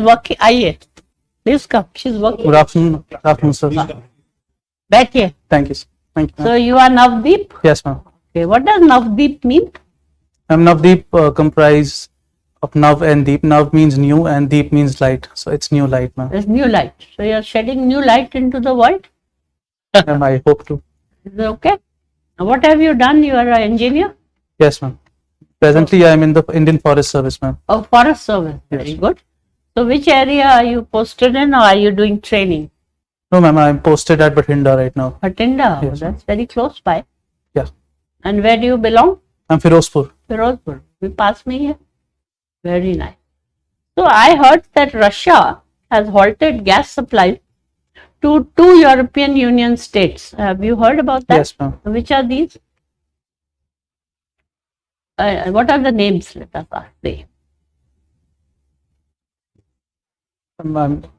working. Aye, please come. She's working. Good afternoon. Good afternoon, sir. Back here. Thank you, sir. Thank you, So ma'am. you are Navdeep? Yes, ma'am. Okay, what does Navdeep mean? Navdeep comprise of Nav and Deep. Nav means new and Deep means light. So it's new light, ma'am. It's new light. So you are shedding new light into the world. And I hope to. Is it okay? Now what have you done? You are an engineer? Yes, ma'am. Presently, I am in the Indian Forest Service, ma'am. Oh, Forest Service. Very Yes. good. So which area are you posted in, or are you doing training? No, ma'am. I am posted at Bathinda right now. Bathinda. Yes, That's very close by. Yeah. And where do you belong? I'm Firozpur. Firozpur. You pass me here. Very nice. So I heard that Russia has halted gas supply to 2 European Union states. Have you heard about that? Yes, ma'am. Which are these? What are the names? Let us ask. Say. I'm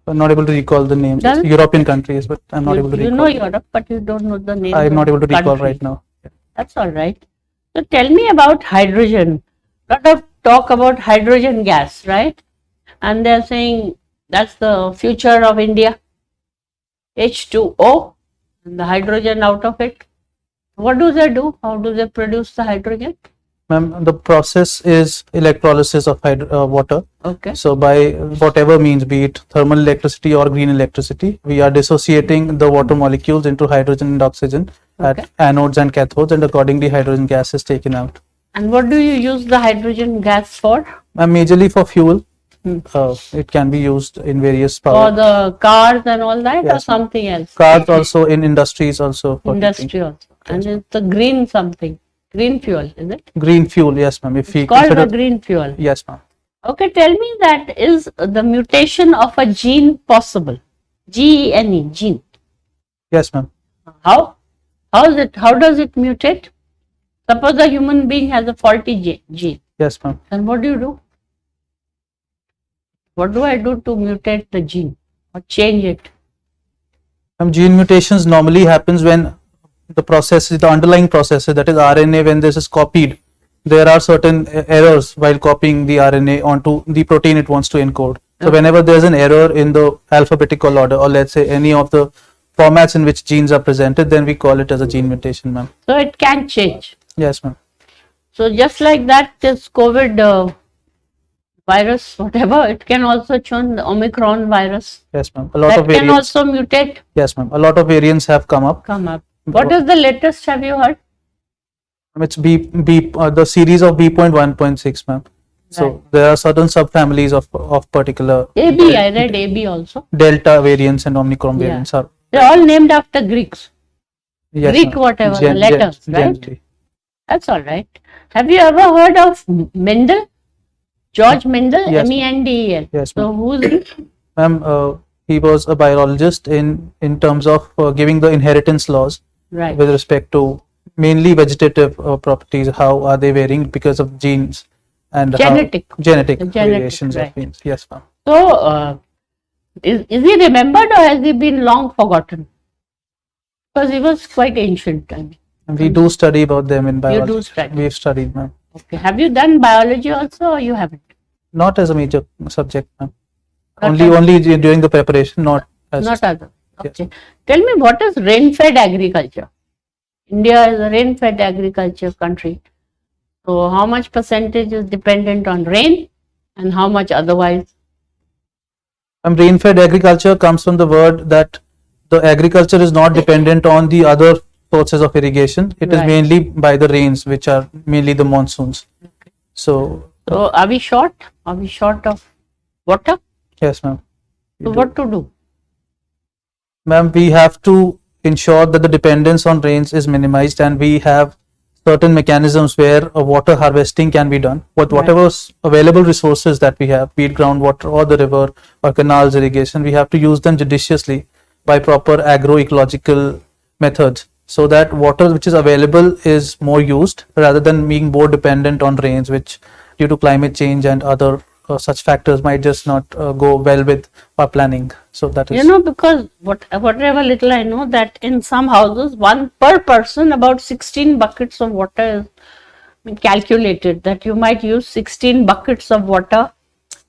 not able to recall the names. Does- European countries, but I'm not able to You recall. know Europe, but you don't know the name. I'm not able to recall country. right now. That's all right. So tell me about hydrogen. Lot of talk about hydrogen gas, right? And they're saying that's the future of India. H2O and the hydrogen out of it. What do they do? How do they produce the hydrogen? Ma'am, the process is electrolysis of water. Okay. So by whatever means, be it thermal electricity or green electricity, we are dissociating the water molecules into hydrogen and oxygen Okay. at anodes and cathodes, and accordingly hydrogen gas is taken out. And what do you use the hydrogen gas for? Majorly for fuel. It can be used in various For power the cars and all that, or Yes, ma'am. something else? cars, also in industries, also for Industry heating. also. And it's a green something. Green fuel, is it? Green fuel, yes, ma'am. If we It's called consider, the green fuel. yes, ma'am. Okay, tell me, that is the mutation of a gene possible? Gene, gene. Yes, ma'am. How? How is it? How does it mutate? Suppose a human being has a faulty gene. Yes, ma'am. Then what do you do? What do I do to mutate the gene or change it? Gene mutations normally happens when the process, the underlying processes, that is RNA, when this is copied, there are certain errors while copying the RNA onto the protein it wants to encode. So whenever there is an error in the alphabetical order, or let's say any of the formats in which genes are presented, then we call it as a gene mutation, ma'am. So it can change. Yes, ma'am. So just like that, this COVID virus, whatever, it can also change, the Omicron virus. Yes, ma'am. A lot That of can variants. also mutate, Yes, ma'am. A lot of variants have come up. What is the latest, have you heard? It's the series of B.1.6, ma'am. So Right. there are certain subfamilies of particular AB, I read AB also. Delta variants and Omicron Yeah. variants are. They're all named after Greeks. Yes, Greek ma'am. whatever, the letters, right? Generally. That's all right. Have you ever heard of Mendel? George Mendel, Yes, Mendel. Yes, So ma'am. who's he? Ma'am, he was a biologist in terms of giving the inheritance laws Right. with respect to mainly vegetative properties. How are they varying because of genes and Genetic. genetic The genetic, variations right. of genes. Yes, ma'am. So, is he remembered, or has he been long forgotten? Because he was quite ancient. I mean. And we do study about them in biology. do study. We've studied, ma'am. Okay. Have you done biology also, or you haven't? Not as a major subject, ma'am. Not Only during the preparation, not as Not other. Yes. Okay. Tell me, what is rain-fed agriculture? India is a rain-fed agriculture country. So how much percentage is dependent on rain and how much otherwise? Rain-fed agriculture comes from the word that the agriculture is not dependent on the other sources of irrigation. It is Right. mainly by the rains, which are mainly the monsoons. So So are we short? Are we short of water? yes, ma'am. So what to do? Ma'am, we have to ensure that the dependence on rains is minimized, and we have certain mechanisms where water harvesting can be done. Whatever available resources that we have, be it groundwater or the river or canals irrigation, we have to use them judiciously by proper agroecological methods, so that water which is available is more used rather than being more dependent on rains, which due to climate change and other such factors might just not go well with our planning. So that is, Because whatever little I know, that in some houses, one per person, about 16 buckets of water is calculated, that you might use 16 buckets of water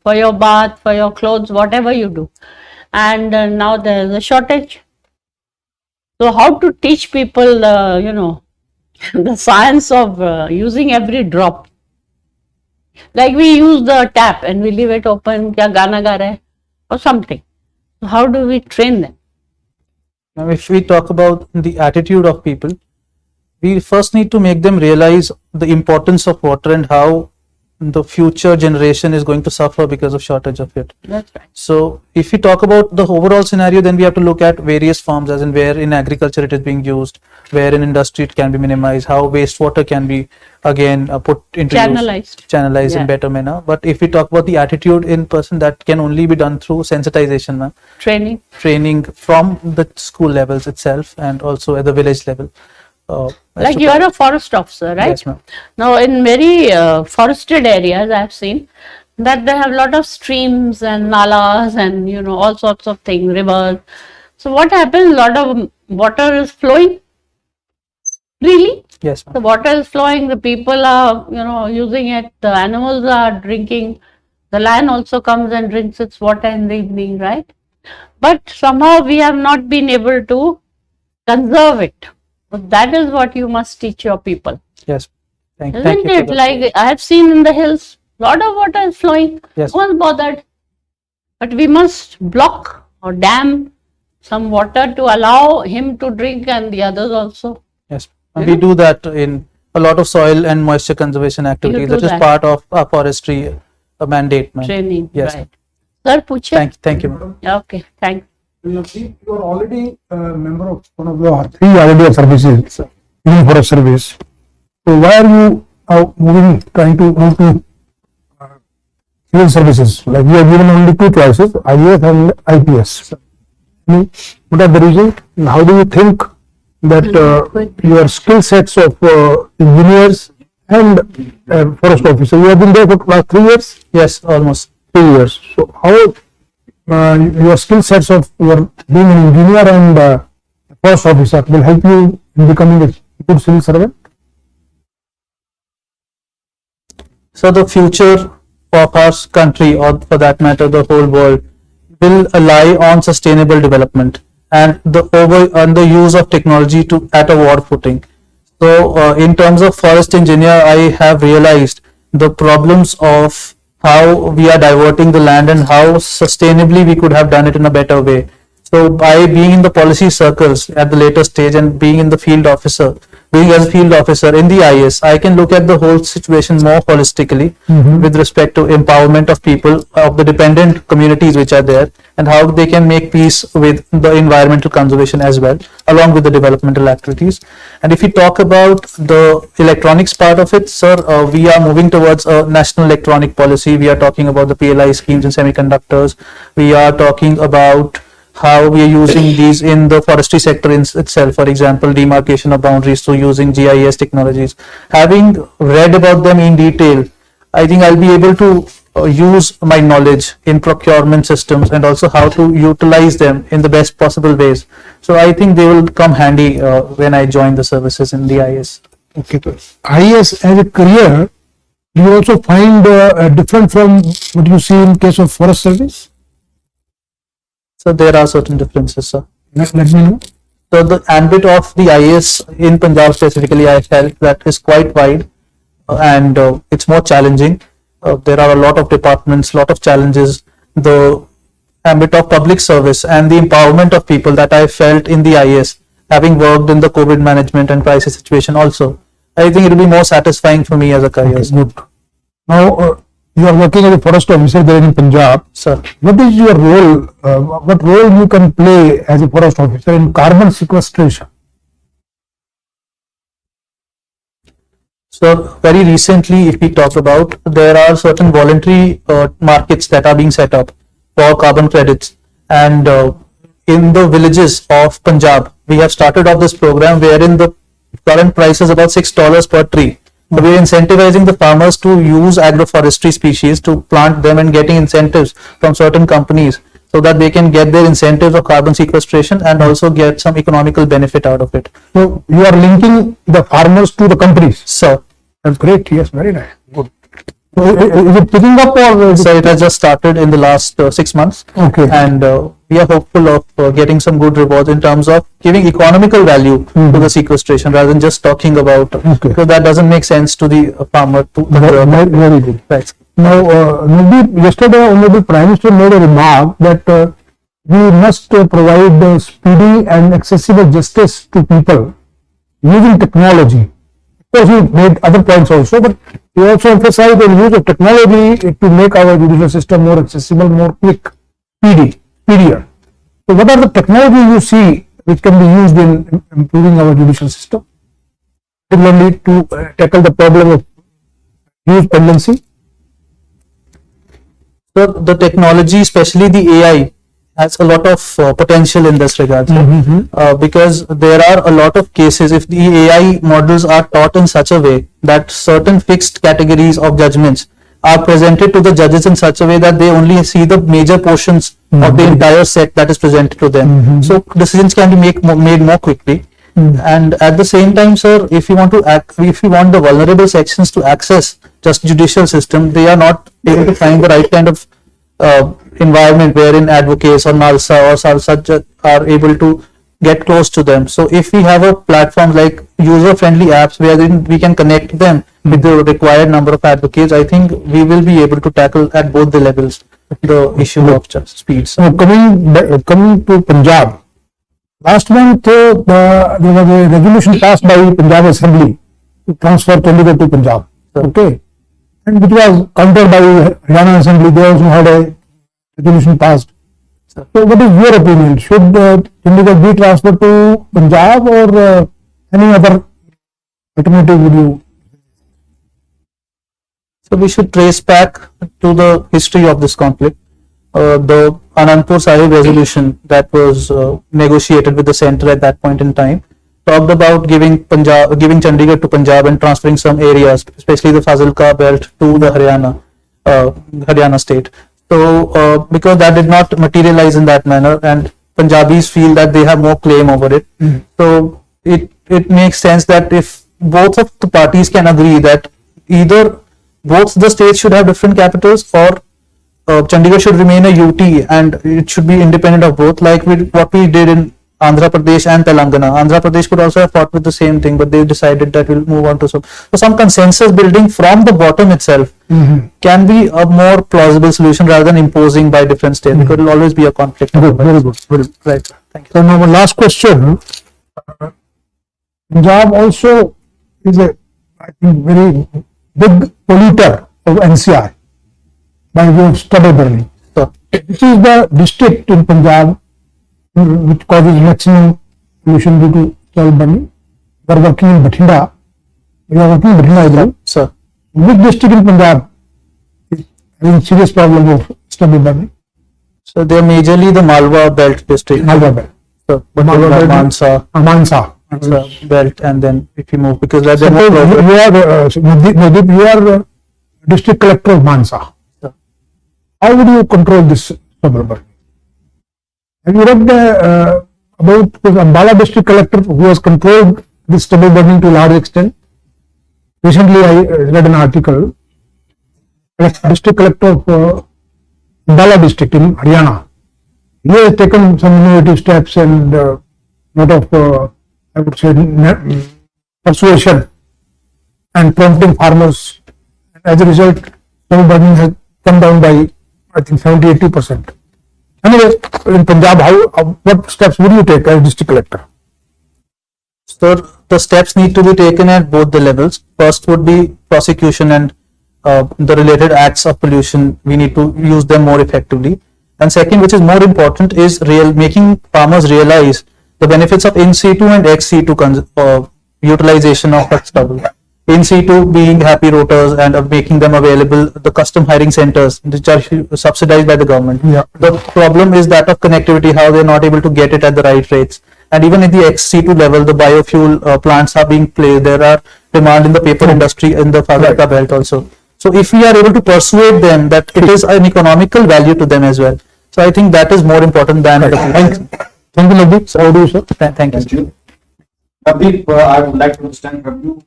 for your bath, for your clothes, whatever you do. And now there is a shortage. So how to teach people, the science of using every drop? Like we use the tap and we leave it open, kya gana ga raha hai, or something. So how do we train them? Now, if we talk about the attitude of people, we first need to make them realize the importance of water and how the future generation is going to suffer because of shortage of it. That's right. So if we talk about the overall scenario, then we have to look at various forms, as in where in agriculture it is being used, where in industry it can be minimized, how wastewater can be again put into channelized in better manner. But if we talk about the attitude in person, that can only be done through sensitization, ma'am. Training from the school levels itself and also at the village level. Like you are a forest officer, right? Yes, ma'am. Now, in very forested areas, I have seen that they have a lot of streams and nalas and all sorts of things, rivers. So what happens? A lot of water is flowing. Really? Yes, ma'am. The water is flowing. The people are using it. The animals are drinking. The lion also comes and drinks its water in the evening, right? But somehow we have not been able to conserve it. But that is what you must teach your people. Yes. Thank you. Isn't it? Like I have seen in the hills, lot of water is flowing. Yes. No one's bothered. But we must block or dam some water to allow him to drink and the others also. Yes. And we do that in a lot of soil and moisture conservation activities. That is part of our forestry mandate. Training. Yes. Right. Sir, puche. Thank you, madam. Okay, thank You are already a member of one of the 3 RDF services, Union Forest Service. So why are you trying to move to civil services? Like you are given only 2 choices, IAS and IPS. What are the reasons? And how do you think that your skill sets of engineers and forest officer, you have been there for last 3 years? Yes, almost 3 years. So how your skill sets of your being an engineer and forest officer will help you in becoming a good civil servant? So the future of our country, or for that matter the whole world, will rely on sustainable development and the use of technology at a war footing. So in terms of forest engineer, I have realized the problems of how we are diverting the land and how sustainably we could have done it in a better way. So by being in the policy circles at the later stage and being as a field officer in the IAS, I can look at the whole situation more holistically with respect to empowerment of people, of the dependent communities which are there, and how they can make peace with the environmental conservation as well, along with the developmental activities. And if we talk about the electronics part of it, sir, we are moving towards a national electronic policy. We are talking about the PLI schemes in semiconductors. We are talking about how we are using these in the forestry sector itself, for example, demarcation of boundaries through using GIS technologies. Having read about them in detail, I think I'll be able to use my knowledge in procurement systems and also how to utilize them in the best possible ways. So I think they will come handy when I join the services in the IAS. Okay, so IAS as a career, do you also find different from what you see in case of forest service? So there are certain differences, sir. Let me know. So the ambit of the IAS in Punjab specifically, I felt that is quite wide and it's more challenging. There are a lot of departments, lot of challenges. The ambit of public service and the empowerment of people that I felt in the IAS, having worked in the COVID management and crisis situation also, I think it will be more satisfying for me as a career. Okay, good. Now, you are working as a forest officer there in Punjab. Sir, what is your role? What role you can play as a forest officer in carbon sequestration? So very recently, if we talk about, there are certain voluntary markets that are being set up for carbon credits, and in the villages of Punjab, we have started off this program wherein the current price is about $6 per tree. So we are incentivizing the farmers to use agroforestry species, to plant them, and getting incentives from certain companies so that they can get their incentives of carbon sequestration and also get some economical benefit out of it. So you are linking the farmers to the companies. So That's great. Yes, very nice. Good. So is it picking up or? So it has just started in the last 6 months. Okay. And we are hopeful of getting some good rewards in terms of giving economical value to the sequestration rather than just talking about, because that doesn't make sense to the farmer. Very good. Right. Now, Navdeep, yesterday Honorable Prime Minister made a remark that we must provide speedy and accessible justice to people using technology. Of course, he made other points also, but he also emphasized the use of technology to make our judicial system more accessible, more quick, speedier. So, what are the technologies you see which can be used in improving our judicial system, particularly to tackle the problem of use pendency? So the technology, especially the AI, has a lot of potential in this regard, because there are a lot of cases if the AI models are taught in such a way that certain fixed categories of judgments are presented to the judges in such a way that they only see the major portions of the entire set that is presented to them. So decisions can be made more quickly. And at the same time, sir, if you want the vulnerable sections to access just judicial system, they are not able to find the right kind of environment wherein advocates or NALSA or SALSA are able to get close to them. So if we have a platform like user-friendly apps wherein we can connect them with the required number of advocates, I think we will be able to tackle at both the levels the issue of speed. So coming to Punjab, last month there was a resolution passed by Punjab Assembly to transfer Chandigarh to Punjab. Okay, and which was countered by Haryana Assembly. They also had a resolution passed. So what is your opinion? Should Chandigarh be transferred to Punjab or any other alternative would you? So we should trace back to the history of this conflict. The Anandpur Sahib resolution that was negotiated with the centre at that point in time talked about giving Chandigarh to Punjab and transferring some areas, especially the Fazilka belt, to the Haryana state. So because that did not materialize in that manner, and Punjabis feel that they have more claim over it, so it makes sense that if both of the parties can agree that either both the states should have different capitals, or Chandigarh should remain a UT and it should be independent of both, like what we did in Andhra Pradesh and Telangana. Andhra Pradesh could also have fought with the same thing, but they decided that we'll move on to some consensus building from the bottom itself can be a more plausible solution rather than imposing by different states, because it will always be a conflict. Very good. Right. Thank you. So now my last question. Punjab also is a, I think, very big polluter of NCR by way of stubble burning. So, this is the district in Punjab which causes maximum pollution due to stubble burning. We are working in Bathinda. I believe. sir. Which district in Punjab is having serious problem of stubble burning? So they are majorly the Malwa belt district. Malwa belt. So, but Mansa belt, and then if you move, because that you are district collector of Mansa. Sir. How would you control this stubble burning? Have you read about the Ambala district collector who has controlled this stubble burning to a large extent? Recently, I read an article. District collector of Ambala district in Haryana. He has taken some innovative steps and lot of, I would say, persuasion and prompting farmers. As a result, stubble burning has come down by, I think, 70-80%. Anyway, in Punjab, what steps would you take as district collector? So the steps need to be taken at both the levels. First would be prosecution and the related acts of pollution. We need to use them more effectively. And second, which is more important, is making farmers realize the benefits of in situ and ex situ utilization of that stubble. In situ being happy rotors and making them available, the custom hiring centers which are subsidized by the government. Yeah. The problem is that of connectivity, how they are not able to get it at the right rates. And even at the ex situ level, the biofuel plants are being placed. There are demand in the paper industry in the Fazilka belt also. So if we are able to persuade them that it is an economical value to them as well. So I think that is more important than the Thank you, Navdeep. So, how do you, sir? Thank you. Navdeep, I would like to understand from you,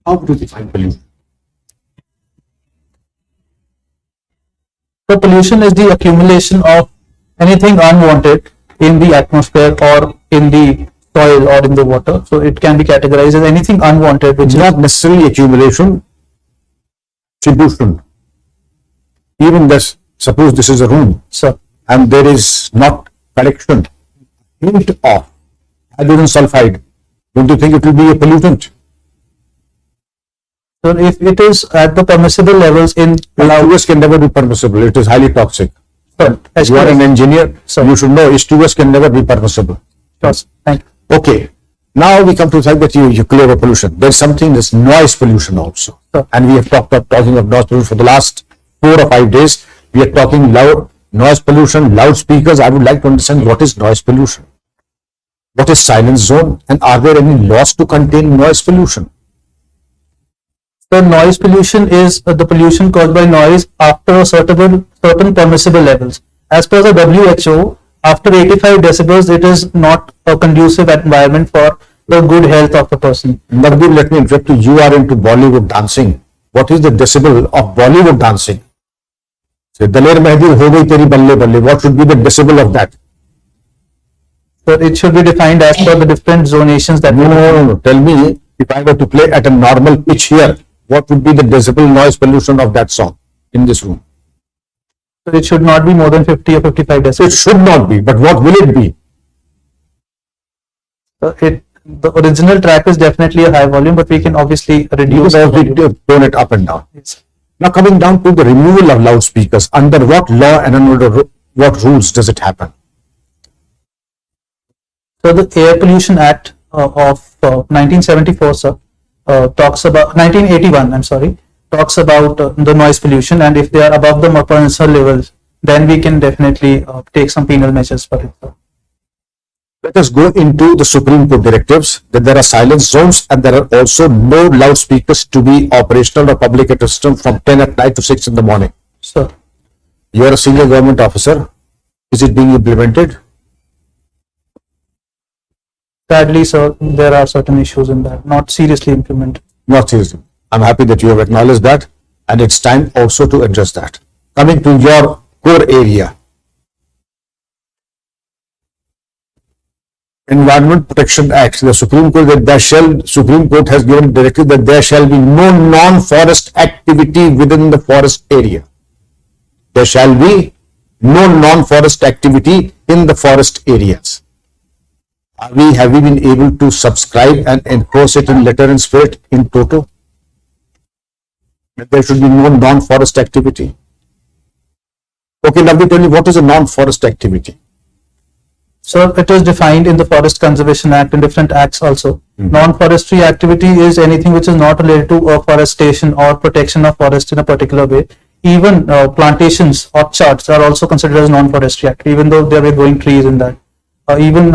how do you define pollution? So pollution is the accumulation of anything unwanted in the atmosphere or in the soil or in the water. So it can be categorized as anything unwanted, which Not necessarily accumulation, distribution. Even this, suppose this is a room so and there is not collection, hint of hydrogen sulfide, don't you think it will be a pollutant? so if it is at the permissible levels in H2S can never be permissible, it is highly toxic. as You are an engineer, Sir. you should know H2S can never be permissible. Thank you. Okay, now we come to the fact that you clear up pollution. There's something that's noise pollution also. Sir. And we have talking of noise pollution for the last 4 or 5 days. We are talking loud noise pollution, loudspeakers. I would like to understand what is noise pollution. What is silence zone, and are there any laws to contain noise pollution? So noise pollution is the pollution caused by noise after a certain permissible levels. As per the WHO, after 85 decibels, it is not a conducive environment for the good health of the person. Navdeep, let me interrupt you. You are into Bollywood dancing. What is the decibel of Bollywood dancing? Say, Daler Mehdi ho gayi teri balle balle. What should be the decibel of that? So it should be defined as per the different zonations that No. Tell me, if I were to play at a normal pitch here, what would be the decibel noise pollution of that song in this room? So it should not be more than 50 or 55 It decibels. should not be, but what will it be? So the original track is definitely a high volume, but we can obviously You reduce can the also volume. tone it up and down. Yes. Now coming down to the removal of loudspeakers, under what law and under what rules does it happen? So the Air Pollution Act of 1974, sir, talks about 1981. I'm sorry, talks about the noise pollution, and if they are above the permissible levels, then we can definitely take some penal measures for it. Sir. Let us go into the Supreme Court directives that there are silence zones and there are also no loudspeakers to be operational or public at a system from 10 at night to 6 in the morning. So You are a senior government officer. Is it being implemented? sadly, sir, there are certain issues in that, not seriously implemented. Not seriously. I'm happy that you have acknowledged that, and it's time also to address that. Coming to your core area, Environment Protection Act, the Supreme Court Supreme Court has given directive that there shall be no non-forest activity within the forest area. There shall be no non-forest activity in the forest areas. Have we been able to subscribe and enforce it in letter and spirit in toto? That there should be no non-forest activity. Okay, now tell me, what is a non-forest activity? So it is defined in the Forest Conservation Act and different acts also. Non-forestry activity is anything which is not related to afforestation or protection of forest in a particular way. Even plantations, orchards are also considered as non-forestry activity, even though there were growing trees in that. Even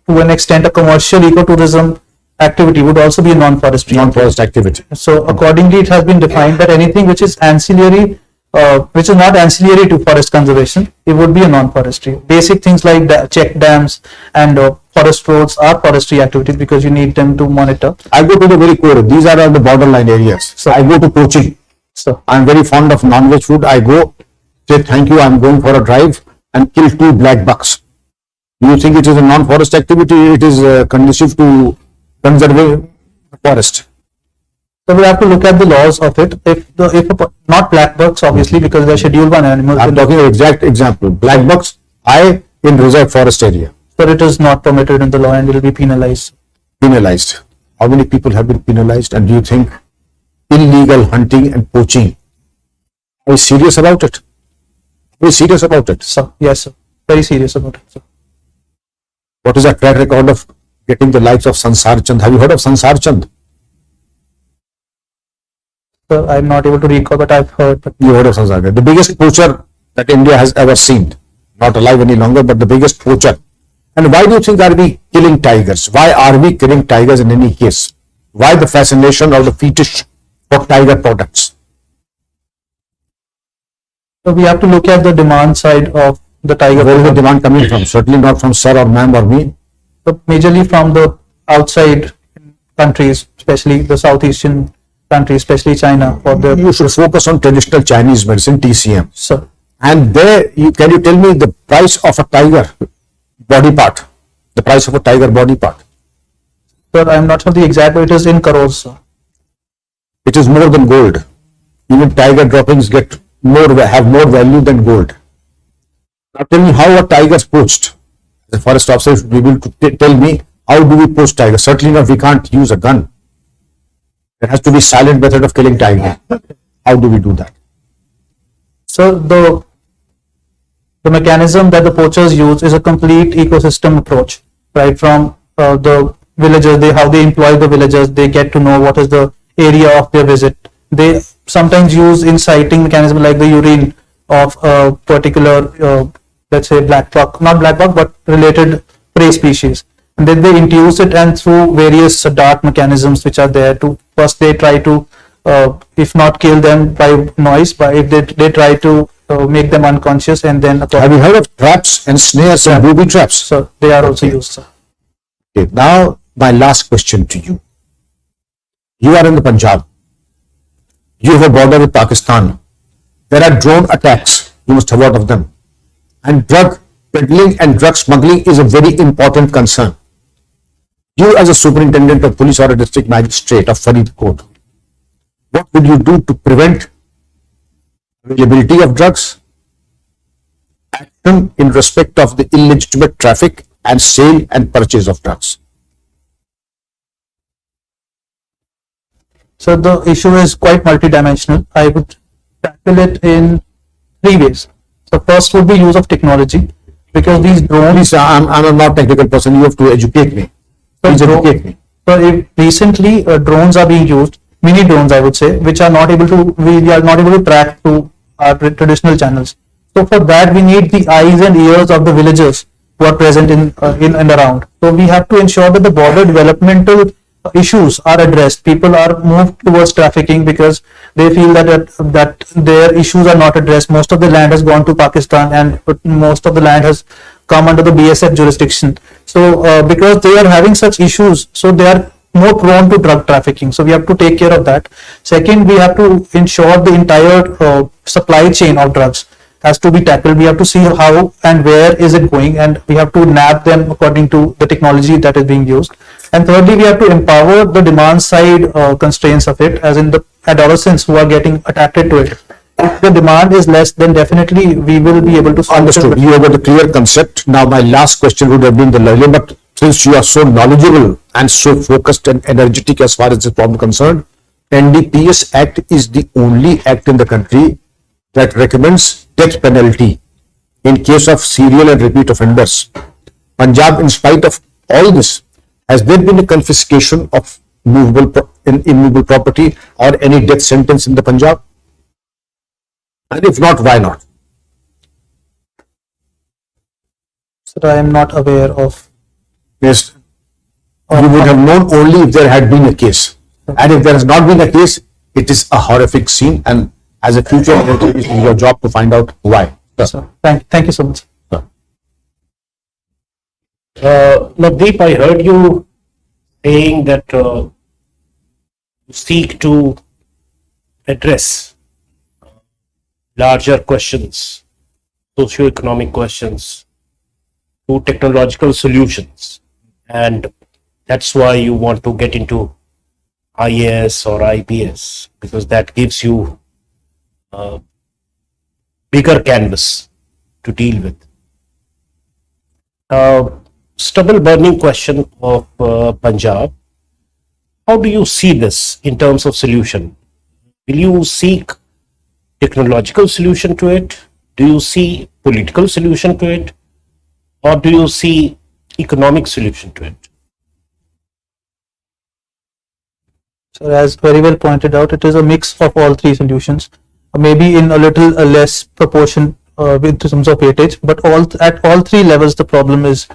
to an extent, a commercial ecotourism activity would also be a non-forestry. Non-forest activity. So accordingly, it has been defined that anything which is ancillary, which is not ancillary to forest conservation, it would be a non-forestry. Basic things like check dams and forest roads are forestry activities because you need them to monitor. I go to the very core. These are all the borderline areas. So I go to coaching. So I'm very fond of non-veg food. I go, say thank you, I'm going for a drive and kill 2 black bucks. Do you think it is a non-forest activity? It is conducive to conserving the forest. So we have to look at the laws of it. Not black bucks, obviously, because they're scheduled 1 animals. I'm talking an exact example. Black bucks, in reserve forest area. So it is not permitted in the law and will be penalized. Penalized. How many people have been penalized? And do you think illegal hunting and poaching, are you serious about it? Are you serious about it? So yes, sir. Very serious about it, sir. What is our track record of getting the likes of Sansar Chand? Have you heard of Sansar Chand? Sir, I'm not able to recall, but I've heard. But You heard of Sansar Chand, the biggest poacher that India has ever seen. Not alive any longer, but the biggest poacher. And why do you think are we killing tigers? Why are we killing tigers in any case? Why the fascination or the fetish for tiger products? so we have to look at the demand side of the tiger. Where is the demand coming from? Certainly not from sir or ma'am or me. So majorly from the outside countries, especially the southeastern countries, especially China, for the You should focus on traditional Chinese medicine, TCM. so And there, can you tell me the price of a tiger body part? The price of a tiger body part. Sir, I am not sure the exact, but it is in crores, sir. It is more than gold. Even tiger droppings have more value than gold. Now tell me how a tiger is poached. The forest officer should be able to tell me how do we poach tiger. Certainly not, we can't use a gun. There has to be silent method of killing tiger. How do we do that? So the mechanism that the poachers use is a complete ecosystem approach, right? From the villagers, how they employ the villagers, they get to know what is the area of their visit. They sometimes use inciting mechanism like the urine of a particular, let's say not black buck, but related prey species. And then they induce it, and through various dark mechanisms which are there to, first they try to, if not kill them by noise, but if they try to make them unconscious, and then have you heard of traps and snares and booby traps? So they are also used, sir. Okay, now my last question to you. You are in the Punjab. You have a border with Pakistan. There are drone attacks. You must have heard of them. And drug peddling and drug smuggling is a very important concern. You as a superintendent of police or a district magistrate of Faridkot, what would you do to prevent availability of drugs, action in respect of the illegitimate traffic and sale and purchase of drugs? So the issue is quite multidimensional. I would tackle it in 3 ways. So first would be use of technology, because these drones. Please, I'm a not technical person. You have to educate me. Please educate me. So recently drones are being used, mini drones I would say, which we are not able to track through our traditional channels. So for that we need the eyes and ears of the villagers who are present in and around. So we have to ensure that the border developmental issues are addressed. People are moved towards trafficking because they feel that their issues are not addressed. Most of the land has gone to Pakistan, and most of the land has come under the BSF jurisdiction. So because they are having such issues, so they are more prone to drug trafficking. So we have to take care of that. Second, we have to ensure the entire supply chain of drugs has to be tackled. We have to see how and where is it going, and we have to nab them according to the technology that is being used. And thirdly, we have to empower the demand side constraints of it, as in the adolescents who are getting attracted to it. If the demand is less, then definitely we will be able to solve. Understood. You have got a clear concept. Now my last question would have been the earlier, but since you are so knowledgeable and so focused and energetic as far as this problem is concerned, NDPS Act is the only act in the country that recommends death penalty in case of serial and repeat offenders. Punjab, in spite of all this, has there been a confiscation of immovable property or any death sentence in the Punjab? And if not, why not? So I am not aware of. Yes, you would have known only if there had been a case. And if there has not been a case, it is a horrific scene, and as a future editor, it is your job to find out why. So thank you so much. Navdeep, I heard you saying that you seek to address larger questions, socio-economic questions, to technological solutions, and that's why you want to get into IAS or IPS, because that gives you a bigger canvas to deal with. Stubble burning question of Punjab. How do you see this in terms of solution? Will you seek technological solution to it? Do you see political solution to it? Or do you see economic solution to it? So as very well pointed out, it is a mix of all three solutions, maybe in a little less proportion with terms of weightage, but at all three levels the problem is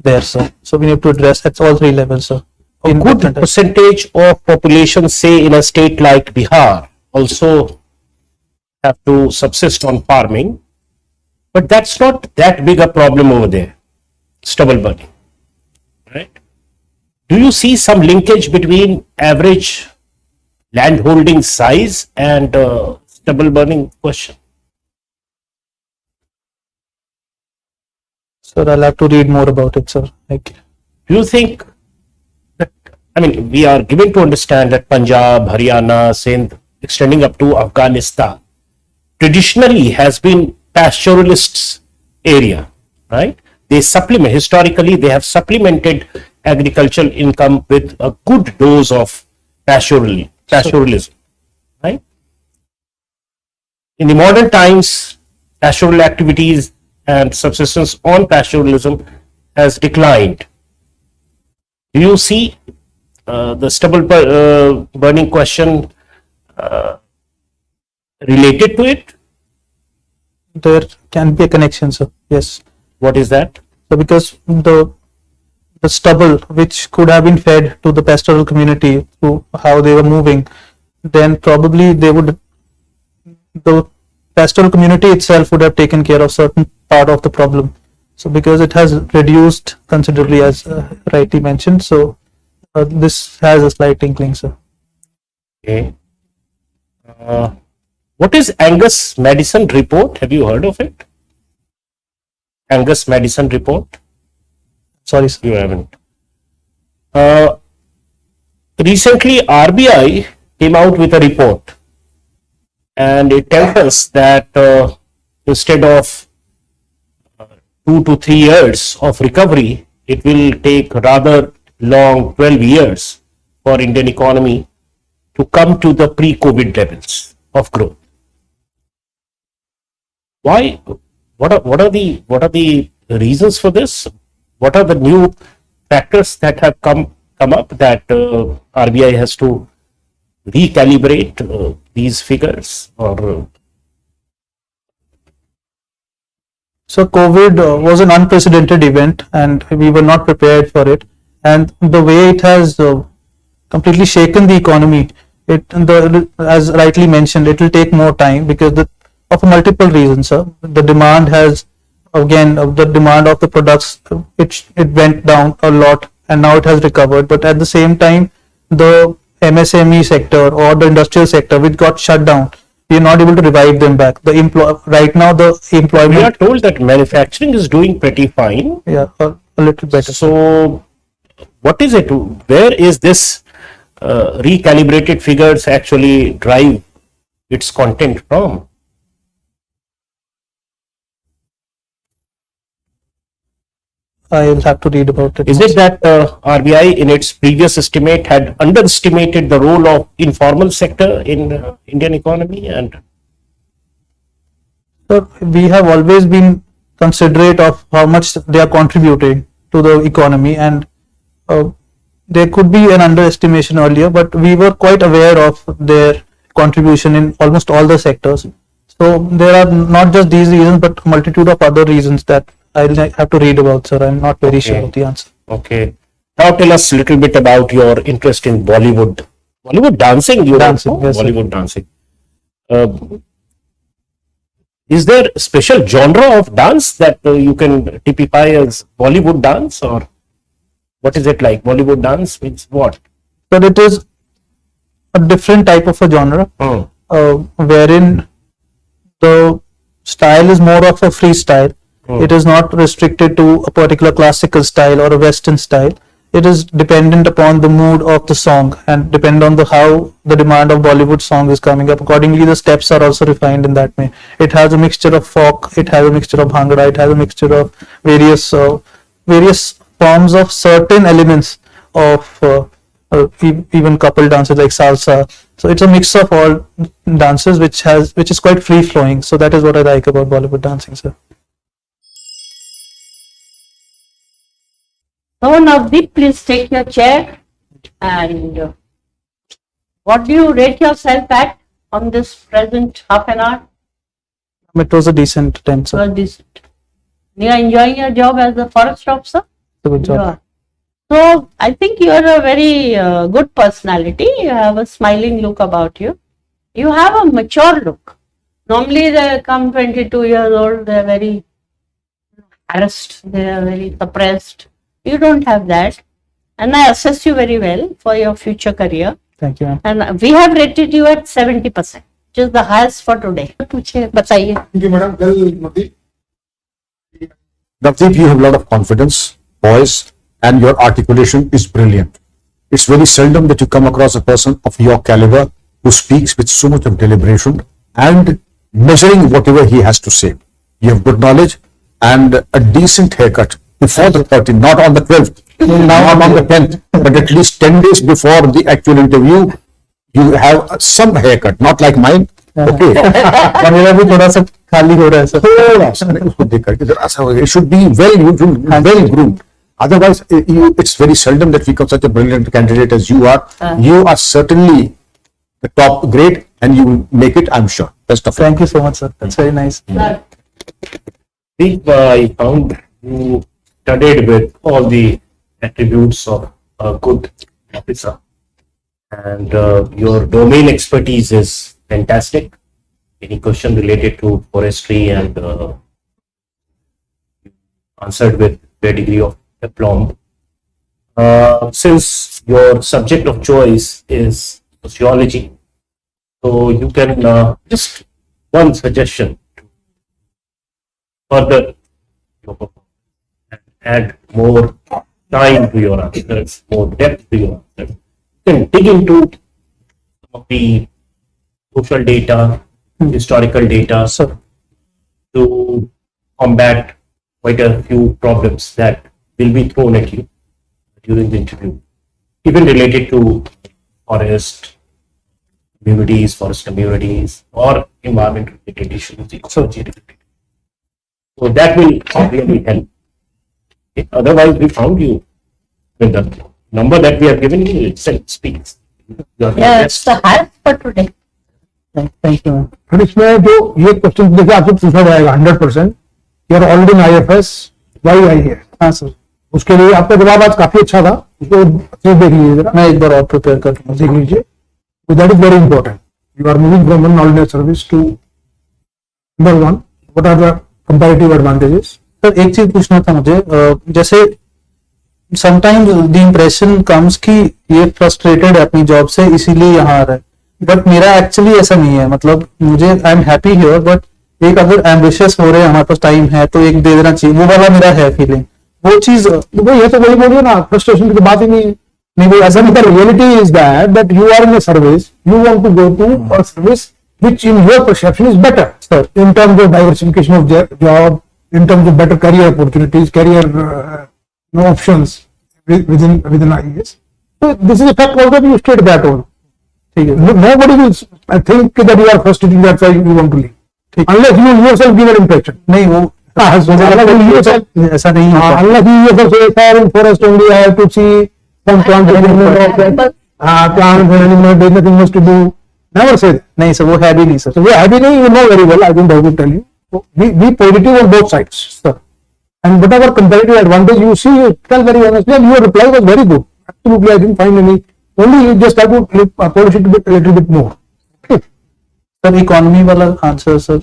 there, sir. So we need to address at all three levels, sir. A good percentage of population, say in a state like Bihar, also have to subsist on farming, but that's not that big a problem over there, stubble burning, right? Do you see some linkage between average landholding size and stubble burning question? Sir, I'll have to read more about it, sir. Like, Do you think that, I mean, we are given to understand that Punjab, Haryana, Sindh, extending up to Afghanistan, traditionally has been pastoralists area, right? They supplement, historically, they have supplemented agricultural income with a good dose of pastoralism, right? In the modern times, pastoral activities and subsistence on pastoralism has declined. Do you see the stubble burning question related to it? there can be a connection, sir. Yes. What is that? So because the stubble which could have been fed to the pastoral community through how they were moving, then probably the pastoral community itself would have taken care of certain part of the problem. So because it has reduced considerably, as rightly mentioned, so this has a slight inkling, sir. Okay. What is Angus Madison report? Have you heard of it? Angus Madison report? Sorry, sir. You haven't. Recently, RBI came out with a report, and it tells us that instead of 2 to 3 years of recovery, it will take rather long, 12 years for Indian economy to come to the pre-COVID levels of growth. Why? What are the reasons for this? What are the new factors that have come up that RBI has to recalibrate these figures? Or So COVID was an unprecedented event, and we were not prepared for it. And the way it has completely shaken the economy, as rightly mentioned, it will take more time because of multiple reasons, sir. The demand has, again, the demand of the products, it went down a lot, and now it has recovered. But at the same time, the MSME sector or the industrial sector, which got shut down, we are not able to revive them back. Right now, the employment. we are told that manufacturing is doing pretty fine. Yeah, a little better. So, what is it? Where is this recalibrated figures actually drive its content from? I'll have to read about it. Is it that RBI in its previous estimate had underestimated the role of informal sector in Indian economy? And Sir, we have always been considerate of how much they are contributing to the economy, and there could be an underestimation earlier, but we were quite aware of their contribution in almost all the sectors. So there are not just these reasons, but multitude of other reasons that I'll have to read about, sir. I'm not very sure of the answer. okay, now tell us a little bit about your interest in Bollywood. Bollywood dancing, you Dancing, know? yes, sir. Bollywood dancing. Is there a special genre of dance that you can typify as Bollywood dance, or what is it like? Bollywood dance means what? But it is a different type of a genre, wherein the style is more of a freestyle. It is not restricted to a particular classical style or a Western style. It is dependent upon the mood of the song and depend on how the demand of Bollywood song is coming up. Accordingly, the steps are also refined in that way. It has a mixture of folk, it has a mixture of bhangra, it has a mixture of various forms of certain elements of even couple dances like salsa. So it's a mix of all dances which is quite free flowing. So that is what I like about Bollywood dancing, sir. So Navdeep, please take your chair. And what do you rate yourself at on this present half an hour? It was a decent time, sir. Well, decent. You are enjoying your job as a forest officer? It's a good job. You are. So I think you are a very good personality. You have a smiling look about you. You have a mature look. Normally they come 22 years old, they are very harassed, they are very suppressed. You don't have that. And I assess you very well for your future career. Thank you, ma'am. And we have rated you at 70%, which is the highest for today. पूछिए, बताइए. Thank you, madam. Well, Navdeep, Navdeep, you have a lot of confidence, poise, and your articulation is brilliant. It's very seldom that you come across a person of your caliber who speaks with so much of deliberation and measuring whatever he has to say. You have good knowledge and a decent haircut before the 13th, not on the 12th, not on the 10th, but at least 10 days before the actual interview, you have some haircut, not like mine. Okay. मेरा भी थोड़ा सा खाली हो रहा है sir. थोड़ा सा नहीं, उसको देख करके जरा सा it should be well groomed. Otherwise, it's very seldom that we come such a brilliant candidate as you are. You are certainly the top grade, and you will make it, I'm sure. Best of luck. Thank you so much, sir. That's very nice. I found you studied with all the attributes of a good officer, and your domain expertise is fantastic. Any question related to forestry and answered with a degree of aplomb. Since your subject of choice is sociology, so you can just one suggestion to further your performance and add more time to your answers, more depth to your answers. You can dig into some of the social data, historical data, to combat quite a few problems that will be thrown at you during the interview, even related to forest communities, or environment related issues, ecology related. So that will really help. Okay. Otherwise, we found you with the number that we have given you itself speaks. Yeah, it's the highest for today. Thank you. फिर इसमें जो ये question देखिए आपसे पूछा जाएगा 100%, you are already in IFS, why IAS? हाँ sir, उसके लिए आपका जवाब आज काफी अच्छा था, उसको अच्छे से देख लीजिए जरा, मैं एक बार और प्रिपेयर करके देख लीजिए. So that is very important. You are moving from one ordinary service to number one. What are the comparative advantages? Sir एक चीज पूछना था मुझे, जैसे समटाइम्स द इम्प्रेशन कम्स कि ये फ्रस्ट्रेटेड है अपनी जॉब से इसीलिए यहाँ आ रहा है, बट मेरा एक्चुअली ऐसा नहीं है. मतलब मुझे I am happy here, but एक अगर एम्बिशियस हो रहे हैं, हमारे पास टाइम है तो एक दे देना चाहिए, वो वाला मेरा है फीलिंग. वो चीज ये तो वही बोलिए ना, फ्रस्ट्रेशन की बात ही नहीं है. नहीं, वो ऐसा नहीं. The reality is that you are in a service, you want to go to a service which in your perception is better, Sir. in terms of diversification of job, in terms of better career opportunities, career options within IAS. So this is a fact also, you state that all. Nobody will think that you are frustrated, that's why you want to leave. Unless you yourself give an impression. नहीं वो Unless ऐसा नहीं होता. you yourself say, sir, in forest only I have to see some plants and animals, there is nothing much to do. Never say that. नहीं sir, वो है भी नहीं sir. So we are happy, you know very well, I don't have to tell you. So be positive on both sides, sir. And whatever comparative advantage you see, you tell very honestly, and your reply was very good. Absolutely, I didn't find any. Only you just have to polish it a little bit more. Okay. Sir economy वाला answer sir,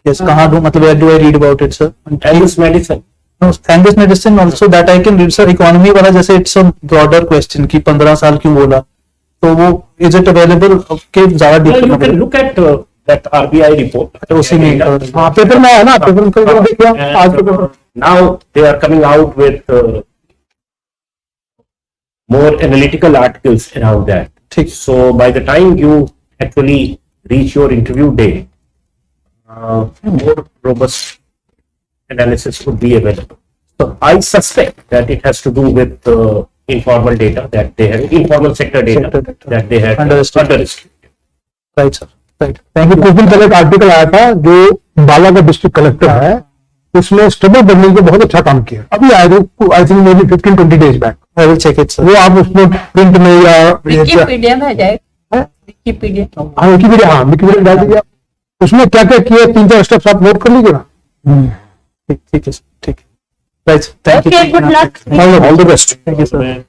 yes, कहाँ ढूंढ, मतलब where do I read about it, sir? And this medicine. No, and this medicine also that I can read, sir. Economy वाला जैसे it's a broader question कि 15 साल क्यों बोला, तो वो is it available के ज़्यादा Well, deep you can look at that RBI report. उसी में हाँ, पेपर में है ना, पेपर में देखिए आज के paper. Now they are coming out with more analytical articles around that. ठीक. So by the time you actually reach your interview day, more robust analysis would be available. So I suspect that it has to do with informal data that they have, informal sector data that they had underestimated. Right, sir. Right. Thank you. कुछ दिन पहले एक article आया था जो Balaghat district collector है, उसने stable बनने को बहुत अच्छा काम किया. अभी आया था, I think may be 15-20 days back. I will check it, sir. वो आप उसमें प्रिंट में या विकिपीडिया में जाएगा. विकिपीडिया. हाँ विकिपीडिया डाल दीजिए आप. उसमें क्या क्या किया, 3-4 स्टेप्स आप नोट कर लीजिए ना. ठीक है सर, ठीक. Right. Thank you. Okay, good luck. All the best. Thank you, sir.